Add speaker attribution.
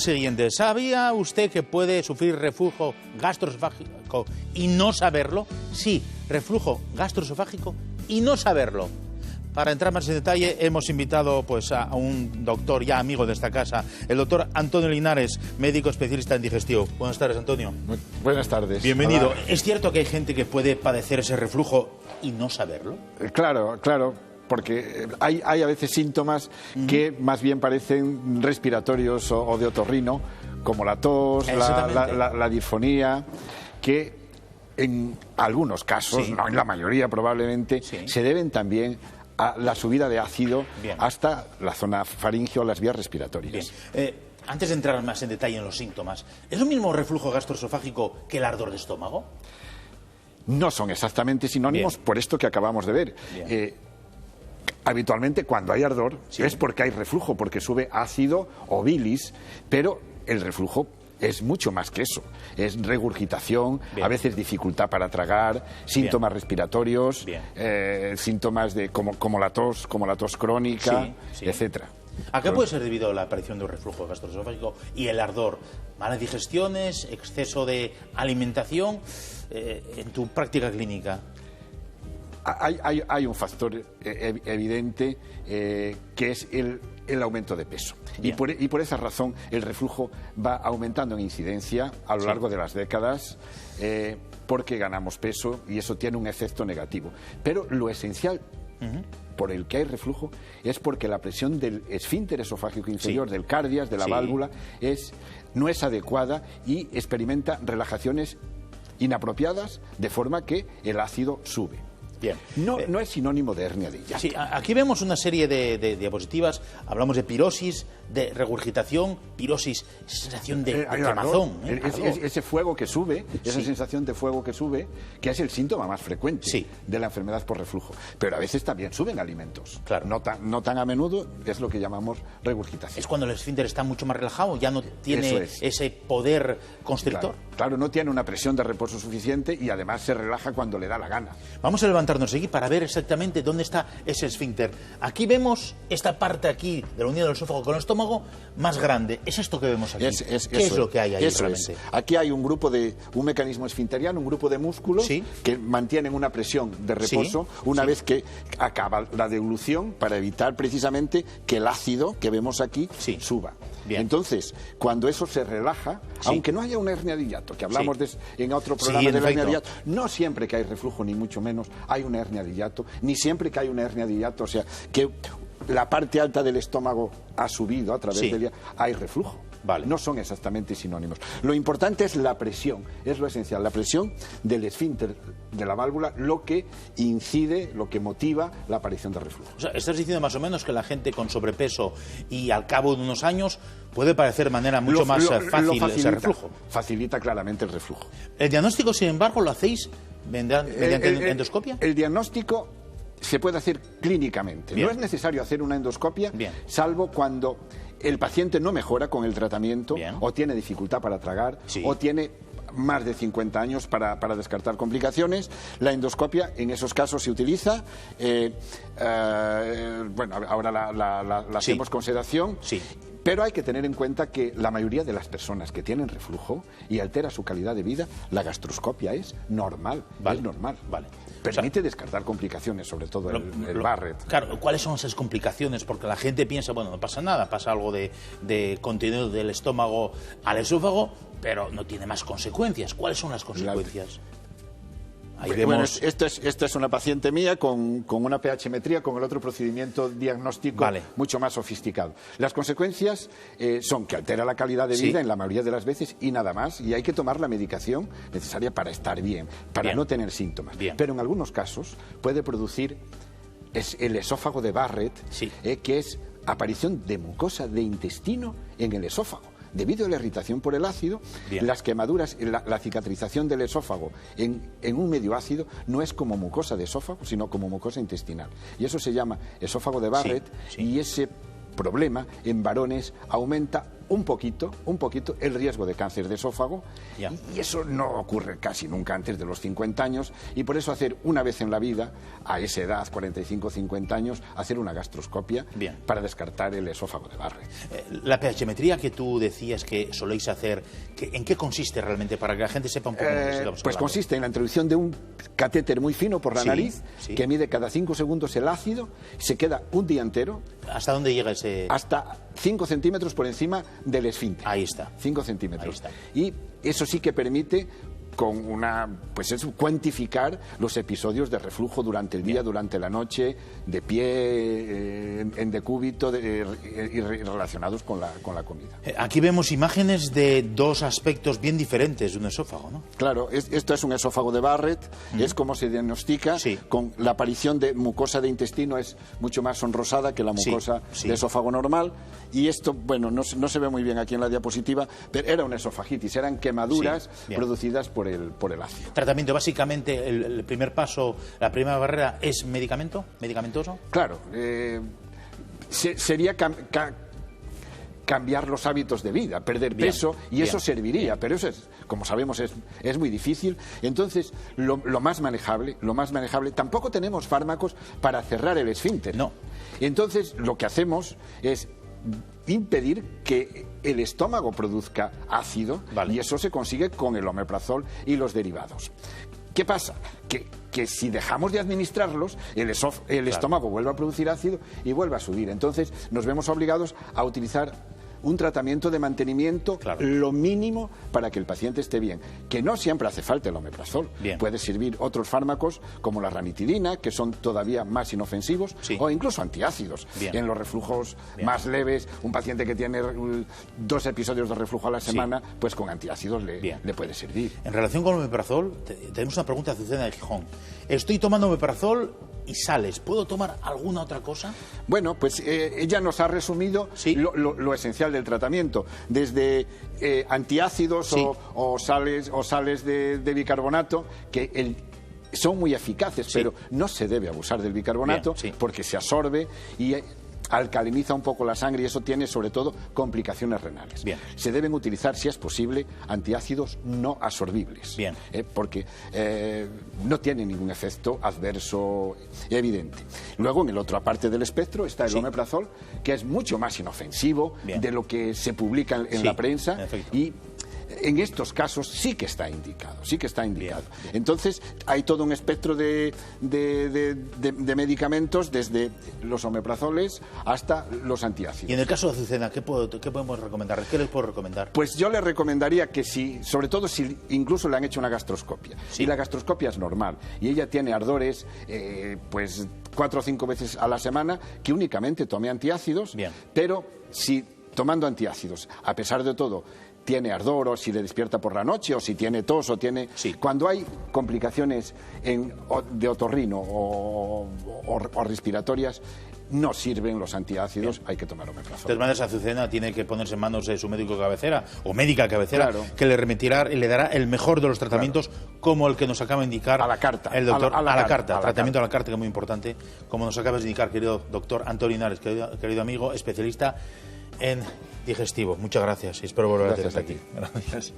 Speaker 1: Siguiente, ¿sabía usted que puede sufrir reflujo gastroesofágico y no saberlo? Sí, reflujo gastroesofágico y no saberlo. Para entrar más en detalle hemos invitado pues a un doctor ya amigo de esta casa, el doctor Antonio Linares, médico especialista en digestivo. Buenas tardes, Antonio.
Speaker 2: Buenas tardes.
Speaker 1: Bienvenido.
Speaker 2: Hola.
Speaker 1: ¿Es cierto que hay gente que puede padecer ese reflujo y no saberlo?
Speaker 2: Claro, porque hay a veces síntomas que más bien parecen respiratorios o de otorrino, como la tos, la disfonía, que en algunos casos, no en la mayoría probablemente, se deben también a la subida de ácido hasta la zona faríngea o las vías respiratorias.
Speaker 1: Antes de entrar más en detalle en los síntomas, ¿es lo mismo reflujo gastroesofágico que el ardor de estómago?
Speaker 2: No son exactamente sinónimos por esto que acabamos de ver. Habitualmente cuando hay ardor es porque hay reflujo, porque sube ácido o bilis, pero el reflujo es mucho más que eso. Es regurgitación, a veces dificultad para tragar, síntomas respiratorios, síntomas de como la tos crónica, etcétera.
Speaker 1: ¿A qué puede ser debido a la aparición de un reflujo gastroesofágico y el ardor? ¿Malas digestiones, exceso de alimentación en tu práctica clínica?
Speaker 2: Hay un factor evidente que es el aumento de peso. Y por esa razón el reflujo va aumentando en incidencia a lo largo de las décadas porque ganamos peso y eso tiene un efecto negativo. Pero lo esencial por el que hay reflujo es porque la presión del esfínter esofágico inferior, del cardias, de la válvula, no es adecuada y experimenta relajaciones inapropiadas de forma que el ácido sube. No es sinónimo de hernia de hiato.
Speaker 1: Sí, aquí vemos una serie de diapositivas, hablamos de pirosis, de regurgitación, pirosis, sensación de quemazón.
Speaker 2: Ese fuego que sube, esa sensación de fuego que sube, que es el síntoma más frecuente de la enfermedad por reflujo. Pero a veces también suben alimentos.
Speaker 1: Claro.
Speaker 2: No tan a menudo, es lo que llamamos regurgitación.
Speaker 1: Es cuando el esfínter está mucho más relajado, ya no tiene ese poder constrictor.
Speaker 2: Claro, no tiene una presión de reposo suficiente y además se relaja cuando le da la gana.
Speaker 1: Vamos a levantarnos aquí para ver exactamente dónde está ese esfínter. Aquí vemos esta parte aquí de la unión del esófago con el estómago más grande. ¿Es esto que vemos aquí? ¿Qué es lo que hay ahí realmente?
Speaker 2: Aquí hay un mecanismo esfinteriano, un grupo de músculos que mantienen una presión de reposo una vez que acaba la devolución para evitar precisamente que el ácido que vemos aquí suba. Entonces, cuando eso se relaja, aunque no haya una hernia de hiato, que hablamos en otro programa de la hernia de hiato, no siempre que hay reflujo, ni mucho menos, hay una hernia de hiato, ni siempre que hay una hernia de hiato, o sea, que la parte alta del estómago ha subido a través del hiato, hay reflujo. No son exactamente sinónimos. Lo importante es la presión, es lo esencial, la presión del esfínter de la válvula, lo que incide, lo que motiva la aparición de reflujo.
Speaker 1: O sea, estás diciendo más o menos que la gente con sobrepeso y al cabo de unos años puede padecer de manera mucho más fácil ese reflujo.
Speaker 2: Facilita claramente el reflujo.
Speaker 1: ¿El diagnóstico, sin embargo, lo hacéis mediante endoscopia?
Speaker 2: El diagnóstico se puede hacer clínicamente. No es necesario hacer una endoscopia, salvo cuando el paciente no mejora con el tratamiento o tiene dificultad para tragar o tiene más de 50 años para descartar complicaciones. La endoscopia en esos casos se utiliza. Ahora la hacemos con sedación. Pero hay que tener en cuenta que la mayoría de las personas que tienen reflujo y altera su calidad de vida, la gastroscopia es normal. Es normal. Permite descartar complicaciones, sobre todo el Barrett.
Speaker 1: Claro, ¿cuáles son esas complicaciones? Porque la gente piensa, bueno, no pasa nada, pasa algo de contenido del estómago al esófago, pero no tiene más consecuencias. ¿Cuáles son las consecuencias?
Speaker 2: Esta es una paciente mía con una pHmetría, con el otro procedimiento diagnóstico mucho más sofisticado. Las consecuencias son que altera la calidad de vida en la mayoría de las veces y nada más, y hay que tomar la medicación necesaria para estar bien, para no tener síntomas. Pero en algunos casos puede producir el esófago de Barrett, que es aparición de mucosa de intestino en el esófago. Debido a la irritación por el ácido, las quemaduras, la cicatrización del esófago en un medio ácido no es como mucosa de esófago, sino como mucosa intestinal. Y eso se llama esófago de Barrett y ese problema en varones aumenta un poquito el riesgo de cáncer de esófago, y eso no ocurre casi nunca antes de los 50 años, y por eso hacer una vez en la vida, a esa edad, 45-50 años, hacer una gastroscopia para descartar el esófago de Barrett.
Speaker 1: La pHmetría que tú decías que soléis hacer, ¿en qué consiste realmente, para que la gente sepa un poco de qué estamos hablando?
Speaker 2: Pues consiste en la introducción de un catéter muy fino por la nariz, que mide cada 5 segundos el ácido, se queda un día entero.
Speaker 1: ¿Hasta dónde llega ese...?
Speaker 2: Hasta 5 centímetros por encima del esfínter.
Speaker 1: Ahí está.
Speaker 2: 5 centímetros.
Speaker 1: Ahí está.
Speaker 2: Y eso sí que permite cuantificar los episodios de reflujo durante el día, durante la noche, de pie, en decúbito, y relacionados con la comida.
Speaker 1: Aquí vemos imágenes de dos aspectos bien diferentes de un esófago, ¿no?
Speaker 2: Claro, esto es un esófago de Barrett, es como se diagnostica, con la aparición de mucosa de intestino es mucho más sonrosada que la mucosa de esófago normal, y esto, bueno, no se ve muy bien aquí en la diapositiva, pero era una esofagitis, eran quemaduras producidas por el ácido.
Speaker 1: Tratamiento, básicamente, el primer paso, la primera barrera es medicamentoso.
Speaker 2: Claro, sería cambiar los hábitos de vida, perder peso, y eso serviría, pero eso es, como sabemos, es muy difícil. Entonces, lo más manejable, tampoco tenemos fármacos para cerrar el esfínter.
Speaker 1: No.
Speaker 2: Entonces, lo que hacemos es impedir que el estómago produzca ácido, y eso se consigue con el omeprazol y los derivados. ¿Qué pasa? Que si dejamos de administrarlos, el estómago vuelve a producir ácido y vuelve a subir. Entonces nos vemos obligados a utilizar un tratamiento de mantenimiento, lo mínimo para que el paciente esté bien. Que no siempre hace falta el omeprazol. Puede servir otros fármacos como la ranitidina, que son todavía más inofensivos, o incluso antiácidos. En los reflujos más leves, un paciente que tiene 2 episodios de reflujo a la semana, pues con antiácidos le puede servir.
Speaker 1: En relación con el omeprazol, tenemos una pregunta de Azucena de Gijón. Estoy tomando omeprazol y sales. ¿Puedo tomar alguna otra cosa?
Speaker 2: Bueno, pues ella nos ha resumido lo esencial del tratamiento, desde antiácidos o sales de bicarbonato, que son muy eficaces, pero no se debe abusar del bicarbonato porque se absorbe y alcaliniza un poco la sangre, y eso tiene sobre todo complicaciones renales. Se deben utilizar, si es posible, antiácidos no absorbibles, porque no tienen ningún efecto adverso evidente. Luego, en la otra parte del espectro está el omeprazol, que es mucho más inofensivo de lo que se publica en la prensa, y en estos casos sí que está indicado, Entonces, hay todo un espectro de medicamentos, desde los omeprazoles hasta los antiácidos.
Speaker 1: Y en el caso de Azucena, ¿qué podemos recomendar? ¿Qué les puedo recomendar?
Speaker 2: Pues yo le recomendaría que sobre todo si incluso le han hecho una gastroscopia, y la gastroscopia es normal, y ella tiene ardores, pues 4 o 5 veces a la semana, que únicamente tome antiácidos, pero si tomando antiácidos, a pesar de todo, tiene ardor, o si le despierta por la noche, o si tiene tos, o tiene... Cuando hay complicaciones de otorrino o respiratorias, no sirven los antiácidos, hay que tomar omeprazol.
Speaker 1: De todas maneras, Azucena tiene que ponerse en manos de su médico de cabecera o médica de cabecera, que le remitirá y le dará el mejor de los tratamientos, como el que nos acaba de indicar
Speaker 2: a la carta,
Speaker 1: el doctor, a la carta, tratamiento a la carta, que es muy importante, como nos acabas de indicar, querido doctor Antonio Linares, querido amigo, especialista en digestivo. Muchas gracias y espero volver a tenerte aquí. Gracias.